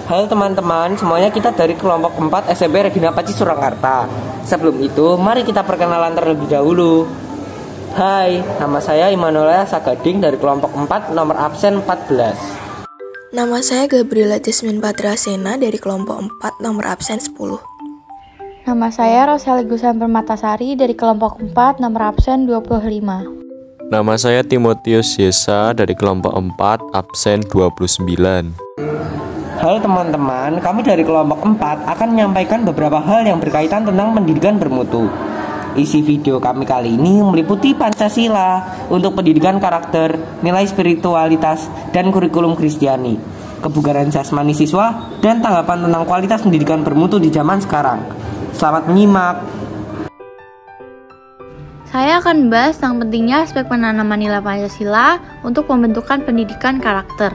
Halo teman-teman, semuanya kita dari kelompok 4 SMP Regina Paci Surakarta. Sebelum itu, mari kita perkenalan terlebih dahulu. Hai, nama saya Immanuel Sagading dari kelompok 4 nomor absen 14. Nama saya Gabriela Jasmine Padrasena dari kelompok 4 nomor absen 10. Nama saya Roseli Gusan Permatasari dari kelompok 4 nomor absen 25. Nama saya Timotius Yesa dari kelompok 4 absen 29. Halo teman-teman, kami dari kelompok 4 akan menyampaikan beberapa hal yang berkaitan tentang pendidikan bermutu. Isi video kami kali ini meliputi Pancasila untuk pendidikan karakter, nilai spiritualitas, dan kurikulum Kristiani, kebugaran jasmani siswa, dan tanggapan tentang kualitas pendidikan bermutu di zaman sekarang. Selamat menyimak. Saya akan membahas tentang pentingnya aspek penanaman nilai Pancasila untuk pembentukan pendidikan karakter.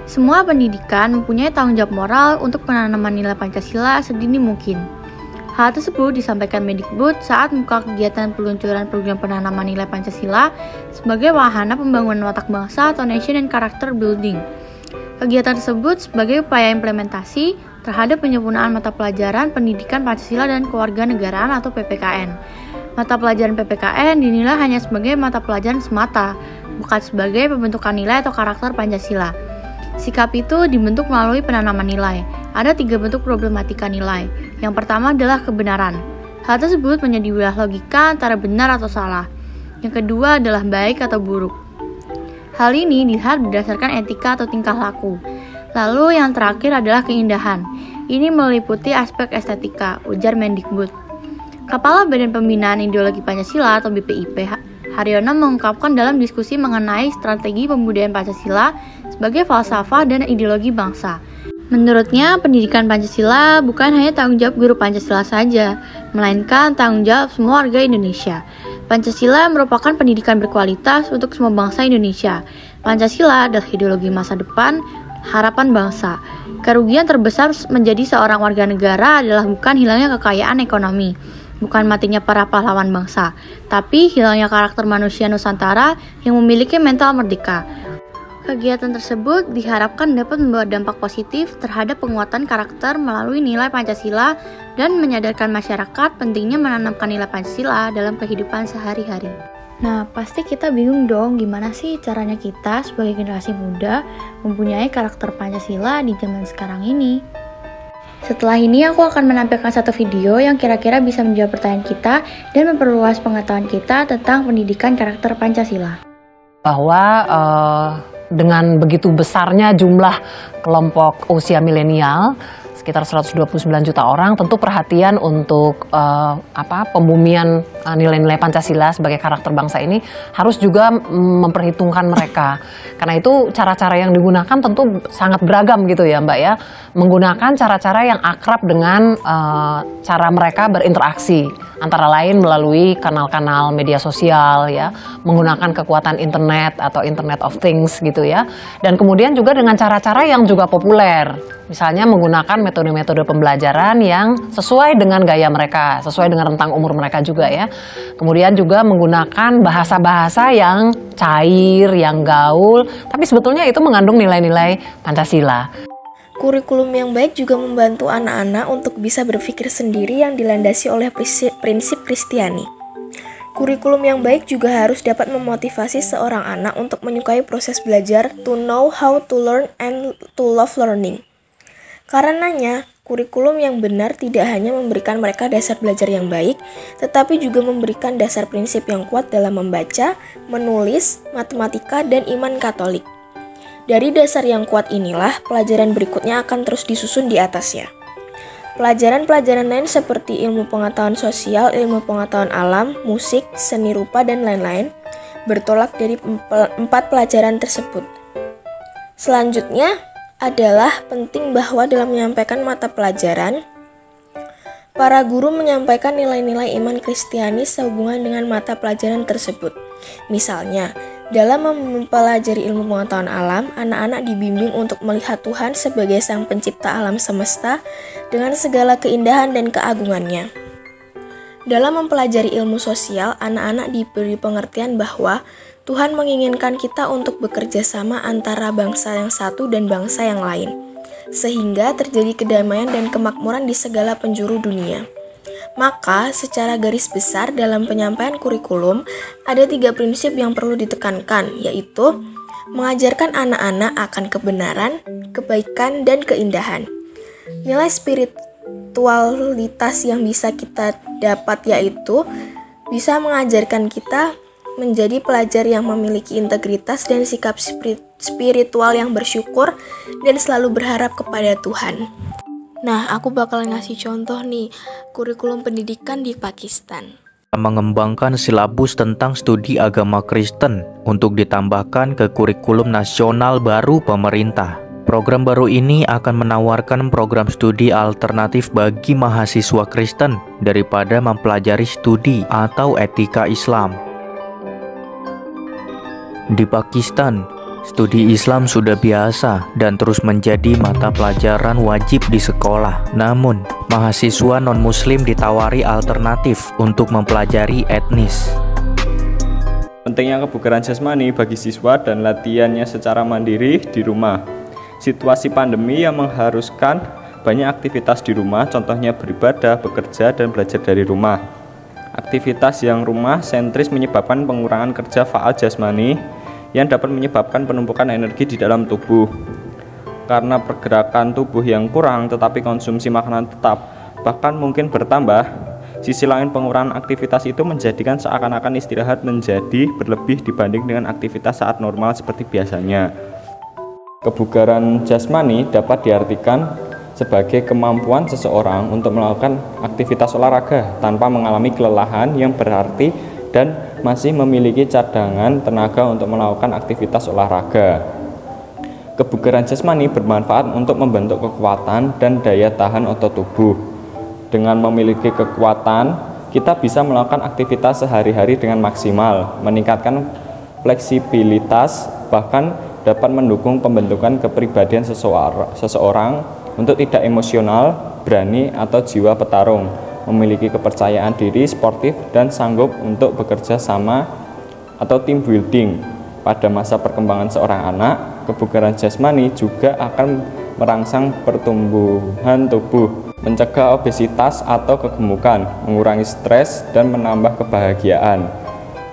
Semua pendidikan mempunyai tanggung jawab moral untuk penanaman nilai Pancasila sedini mungkin. Hal tersebut disampaikan Mendikbud saat membuka kegiatan peluncuran program penanaman nilai Pancasila sebagai wahana pembangunan watak bangsa atau nation and character building. Kegiatan tersebut sebagai upaya implementasi terhadap penyempurnaan mata pelajaran pendidikan Pancasila dan kewarganegaraan atau PPKN. Mata pelajaran PPKN dinilai hanya sebagai mata pelajaran semata, bukan sebagai pembentukan nilai atau karakter Pancasila. Sikap itu dibentuk melalui penanaman nilai. Ada 3 bentuk problematika nilai. Yang pertama adalah kebenaran. Hal tersebut menjadi wilayah logika antara benar atau salah. Yang kedua adalah baik atau buruk. Hal ini dilihat berdasarkan etika atau tingkah laku. Lalu yang terakhir adalah keindahan. Ini meliputi aspek estetika, ujar Mendikbud. Kepala Badan Pembinaan Ideologi Pancasila atau BPIP, Haryono mengungkapkan dalam diskusi mengenai strategi pembudayaan Pancasila sebagai falsafah dan ideologi bangsa. Menurutnya, pendidikan Pancasila bukan hanya tanggung jawab guru Pancasila saja, melainkan tanggung jawab semua warga Indonesia. Pancasila merupakan pendidikan berkualitas untuk semua bangsa Indonesia. Pancasila adalah ideologi masa depan, harapan bangsa. Kerugian terbesar menjadi seorang warga negara adalah bukan hilangnya kekayaan ekonomi, bukan matinya para pahlawan bangsa, tapi hilangnya karakter manusia Nusantara yang memiliki mental merdeka. Kegiatan tersebut diharapkan dapat membawa dampak positif terhadap penguatan karakter melalui nilai Pancasila dan menyadarkan masyarakat pentingnya menanamkan nilai Pancasila dalam kehidupan sehari-hari. Nah, pasti kita bingung dong gimana sih caranya kita sebagai generasi muda mempunyai karakter Pancasila di zaman sekarang ini. Setelah ini aku akan menampilkan satu video yang kira-kira bisa menjawab pertanyaan kita dan memperluas pengetahuan kita tentang pendidikan karakter Pancasila. Bahwa dengan begitu besarnya jumlah kelompok usia milenial, sekitar 129 juta orang, tentu perhatian untuk pembumian nilai-nilai Pancasila sebagai karakter bangsa ini harus juga memperhitungkan mereka. Karena itu cara-cara yang digunakan tentu sangat beragam gitu ya Mbak ya. Menggunakan cara-cara yang akrab dengan cara mereka berinteraksi, antara lain melalui kanal-kanal media sosial ya, menggunakan kekuatan internet atau Internet of Things gitu ya. Dan kemudian juga dengan cara-cara yang juga populer. Misalnya menggunakan metode-metode pembelajaran yang sesuai dengan gaya mereka, sesuai dengan rentang umur mereka juga ya. Kemudian juga menggunakan bahasa-bahasa yang cair, yang gaul, tapi sebetulnya itu mengandung nilai-nilai Pancasila. Kurikulum yang baik juga membantu anak-anak untuk bisa berpikir sendiri yang dilandasi oleh prinsip Kristiani. Kurikulum yang baik juga harus dapat memotivasi seorang anak untuk menyukai proses belajar, to know how to learn and to love learning. Karenanya, kurikulum yang benar tidak hanya memberikan mereka dasar belajar yang baik, tetapi juga memberikan dasar prinsip yang kuat dalam membaca, menulis, matematika, dan iman Katolik. Dari dasar yang kuat inilah, pelajaran berikutnya akan terus disusun di atasnya. Pelajaran-pelajaran lain seperti ilmu pengetahuan sosial, ilmu pengetahuan alam, musik, seni rupa, dan lain-lain bertolak dari 4 pelajaran tersebut. Selanjutnya adalah penting bahwa dalam menyampaikan mata pelajaran, para guru menyampaikan nilai-nilai iman Kristiani sehubungan dengan mata pelajaran tersebut. Misalnya, dalam mempelajari ilmu pengetahuan alam, anak-anak dibimbing untuk melihat Tuhan sebagai Sang Pencipta alam semesta dengan segala keindahan dan keagungannya. Dalam mempelajari ilmu sosial, anak-anak diberi pengertian bahwa Tuhan menginginkan kita untuk bekerja sama antara bangsa yang satu dan bangsa yang lain. sehingga terjadi kedamaian dan kemakmuran di segala penjuru dunia. Maka, secara garis besar dalam penyampaian kurikulum, ada 3 prinsip yang perlu ditekankan, yaitu mengajarkan anak-anak akan kebenaran, kebaikan, dan keindahan. Nilai spiritualitas yang bisa kita dapat yaitu bisa mengajarkan kita menjadi pelajar yang memiliki integritas dan sikap spiritual yang bersyukur dan selalu berharap kepada Tuhan. Nah, aku bakal ngasih contoh nih, kurikulum pendidikan di Pakistan. Mengembangkan silabus tentang studi agama Kristen untuk ditambahkan ke kurikulum nasional baru pemerintah. Program baru ini akan menawarkan program studi alternatif bagi mahasiswa Kristen daripada mempelajari studi atau etika Islam. Di Pakistan, studi Islam sudah biasa dan terus menjadi mata pelajaran wajib di sekolah. Namun, mahasiswa non-muslim ditawari alternatif untuk mempelajari etnis. Pentingnya kebugaran jasmani bagi siswa dan latihannya secara mandiri di rumah. Situasi pandemi yang mengharuskan banyak aktivitas di rumah, contohnya beribadah, bekerja, dan belajar dari rumah. Aktivitas yang rumah sentris menyebabkan pengurangan kerja faal jasmani yang dapat menyebabkan penumpukan energi di dalam tubuh. Karena pergerakan tubuh yang kurang tetapi konsumsi makanan tetap bahkan mungkin bertambah, sisi lain pengurangan aktivitas itu menjadikan seakan-akan istirahat menjadi berlebih dibanding dengan aktivitas saat normal seperti biasanya. Kebugaran jasmani dapat diartikan sebagai kemampuan seseorang untuk melakukan aktivitas olahraga tanpa mengalami kelelahan yang berarti dan masih memiliki cadangan tenaga untuk melakukan aktivitas olahraga. Kebugaran jasmani bermanfaat untuk membentuk kekuatan dan daya tahan otot tubuh. Dengan memiliki kekuatan, kita bisa melakukan aktivitas sehari-hari dengan maksimal, meningkatkan fleksibilitas, bahkan dapat mendukung pembentukan kepribadian seseorang untuk tidak emosional, berani, atau jiwa petarung, memiliki kepercayaan diri, sportif, dan sanggup untuk bekerja sama atau team building. Pada masa perkembangan seorang anak, kebugaran jasmani juga akan merangsang pertumbuhan tubuh, mencegah obesitas atau kegemukan, mengurangi stres, dan menambah kebahagiaan.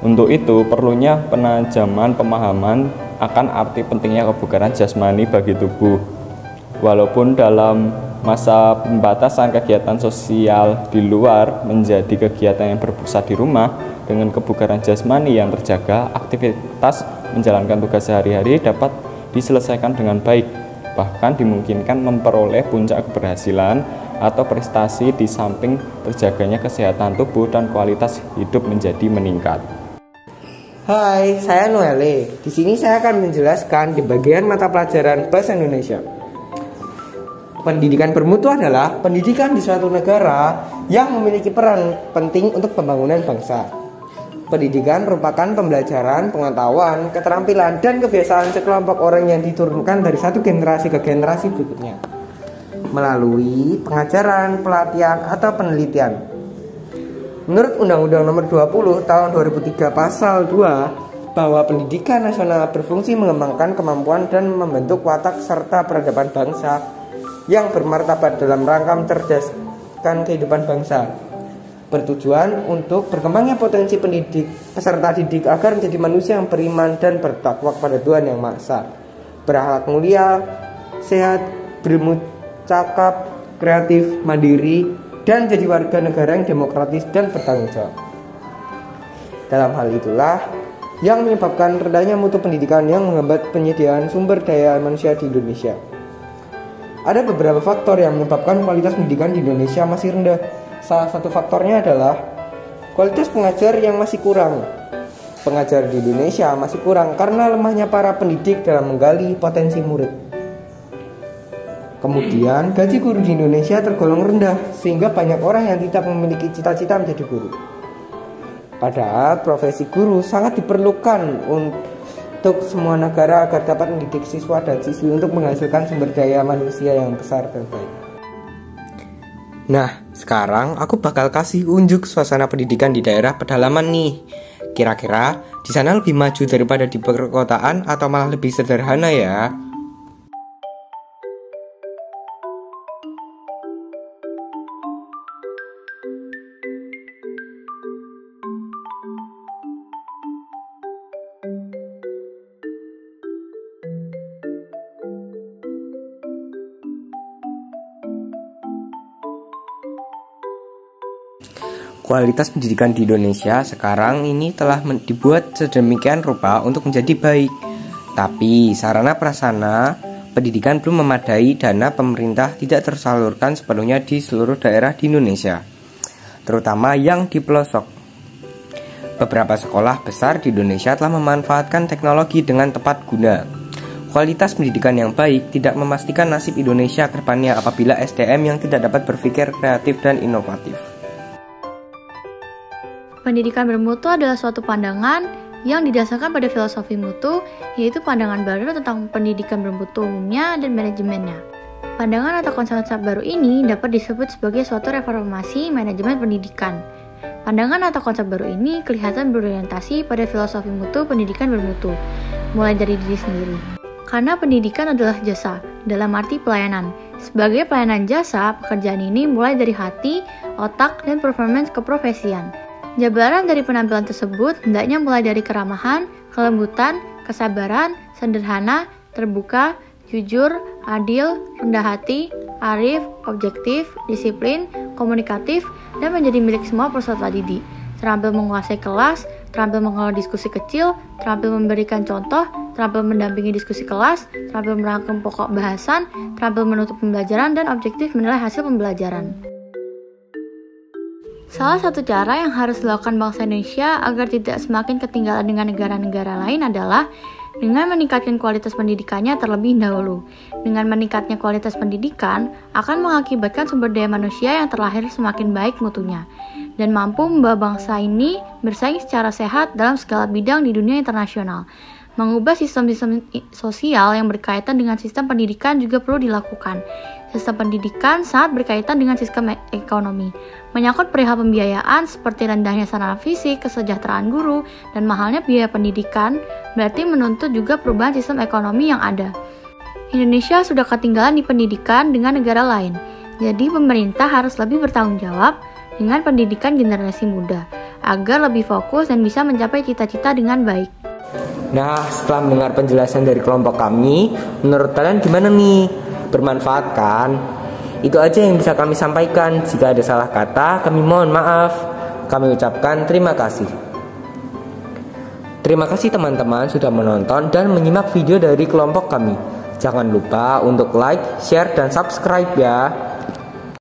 Untuk itu, perlunya penajaman pemahaman akan arti pentingnya kebugaran jasmani bagi tubuh. Walaupun dalam masa pembatasan kegiatan sosial di luar menjadi kegiatan yang berpusat di rumah, dengan kebugaran jasmani yang terjaga, aktivitas menjalankan tugas sehari-hari dapat diselesaikan dengan baik, bahkan dimungkinkan memperoleh puncak keberhasilan atau prestasi di samping terjaganya kesehatan tubuh dan kualitas hidup menjadi meningkat. Hai, saya Noelle. Di sini saya akan menjelaskan di bagian mata pelajaran Bahasa Indonesia. Pendidikan bermutu adalah pendidikan di suatu negara yang memiliki peran penting untuk pembangunan bangsa. Pendidikan merupakan pembelajaran, pengetahuan, keterampilan, dan kebiasaan sekelompok orang yang diturunkan dari satu generasi ke generasi berikutnya melalui pengajaran, pelatihan, atau penelitian. Menurut Undang-Undang Nomor 20 Tahun 2003 Pasal 2, bahwa pendidikan nasional berfungsi mengembangkan kemampuan dan membentuk watak serta peradaban bangsa yang bermartabat dalam rangka mencerdaskan kehidupan bangsa, bertujuan untuk berkembangnya potensi peserta didik agar menjadi manusia yang beriman dan bertakwa kepada Tuhan Yang Maha Esa, berakhlak mulia, sehat, berilmu cakap, kreatif, mandiri, dan jadi warga negara yang demokratis dan bertanggung jawab. Dalam hal itulah yang menyebabkan rendahnya mutu pendidikan yang menghambat penyediaan sumber daya manusia di Indonesia. Ada beberapa faktor yang menyebabkan kualitas pendidikan di Indonesia masih rendah. Salah satu faktornya adalah kualitas pengajar yang masih kurang. Pengajar di Indonesia masih kurang karena lemahnya para pendidik dalam menggali potensi murid. Kemudian, gaji guru di Indonesia tergolong rendah sehingga banyak orang yang tidak memiliki cita-cita menjadi guru. Padahal profesi guru sangat diperlukan untuk semua negara agar dapat mendidik siswa dan siswi untuk menghasilkan sumber daya manusia yang besar dan baik. Nah, sekarang aku bakal kasih unjuk suasana pendidikan di daerah pedalaman nih. Kira-kira di sana lebih maju daripada di perkotaan atau malah lebih sederhana ya? Kualitas pendidikan di Indonesia sekarang ini telah dibuat sedemikian rupa untuk menjadi baik. Tapi sarana prasarana pendidikan belum memadai, dana pemerintah tidak tersalurkan sepenuhnya di seluruh daerah di Indonesia, terutama yang di pelosok. Beberapa sekolah besar di Indonesia telah memanfaatkan teknologi dengan tepat guna. Kualitas pendidikan yang baik tidak memastikan nasib Indonesia ke depannya apabila SDM yang tidak dapat berpikir kreatif dan inovatif. Pendidikan bermutu adalah suatu pandangan yang didasarkan pada filosofi mutu, yaitu pandangan baru tentang pendidikan bermutu umumnya dan manajemennya. Pandangan atau konsep baru ini dapat disebut sebagai suatu reformasi manajemen pendidikan. Pandangan atau konsep baru ini kelihatan berorientasi pada filosofi mutu pendidikan bermutu, mulai dari diri sendiri. Karena pendidikan adalah jasa, dalam arti pelayanan. Sebagai pelayanan jasa, pekerjaan ini mulai dari hati, otak, dan performance keprofesian. Jabaran dari penampilan tersebut hendaknya mulai dari keramahan, kelembutan, kesabaran, sederhana, terbuka, jujur, adil, rendah hati, arif, objektif, disiplin, komunikatif, dan menjadi milik semua peserta didik. Terampil menguasai kelas, terampil mengelola diskusi kecil, terampil memberikan contoh, terampil mendampingi diskusi kelas, terampil merangkum pokok bahasan, terampil menutup pembelajaran, dan objektif menilai hasil pembelajaran. Salah satu cara yang harus dilakukan bangsa Indonesia agar tidak semakin ketinggalan dengan negara-negara lain adalah dengan meningkatkan kualitas pendidikannya terlebih dahulu. Dengan meningkatnya kualitas pendidikan akan mengakibatkan sumber daya manusia yang terlahir semakin baik mutunya dan mampu membawa bangsa ini bersaing secara sehat dalam segala bidang di dunia internasional. Mengubah sistem-sistem sosial yang berkaitan dengan sistem pendidikan juga perlu dilakukan. Sistem pendidikan sangat berkaitan dengan sistem ekonomi. Menyangkut perihal pembiayaan seperti rendahnya sarana fisik, kesejahteraan guru, dan mahalnya biaya pendidikan, berarti menuntut juga perubahan sistem ekonomi yang ada. Indonesia sudah ketinggalan di pendidikan dengan negara lain. Jadi pemerintah harus lebih bertanggung jawab dengan pendidikan generasi muda, agar lebih fokus dan bisa mencapai cita-cita dengan baik. Nah, setelah mendengar penjelasan dari kelompok kami, menurut kalian gimana nih? Bermanfaat kan? Itu aja yang bisa kami sampaikan. Jika ada salah kata, kami mohon maaf. Kami ucapkan terima kasih. Terima kasih teman-teman sudah menonton dan menyimak video dari kelompok kami. Jangan lupa untuk like, share, dan subscribe ya.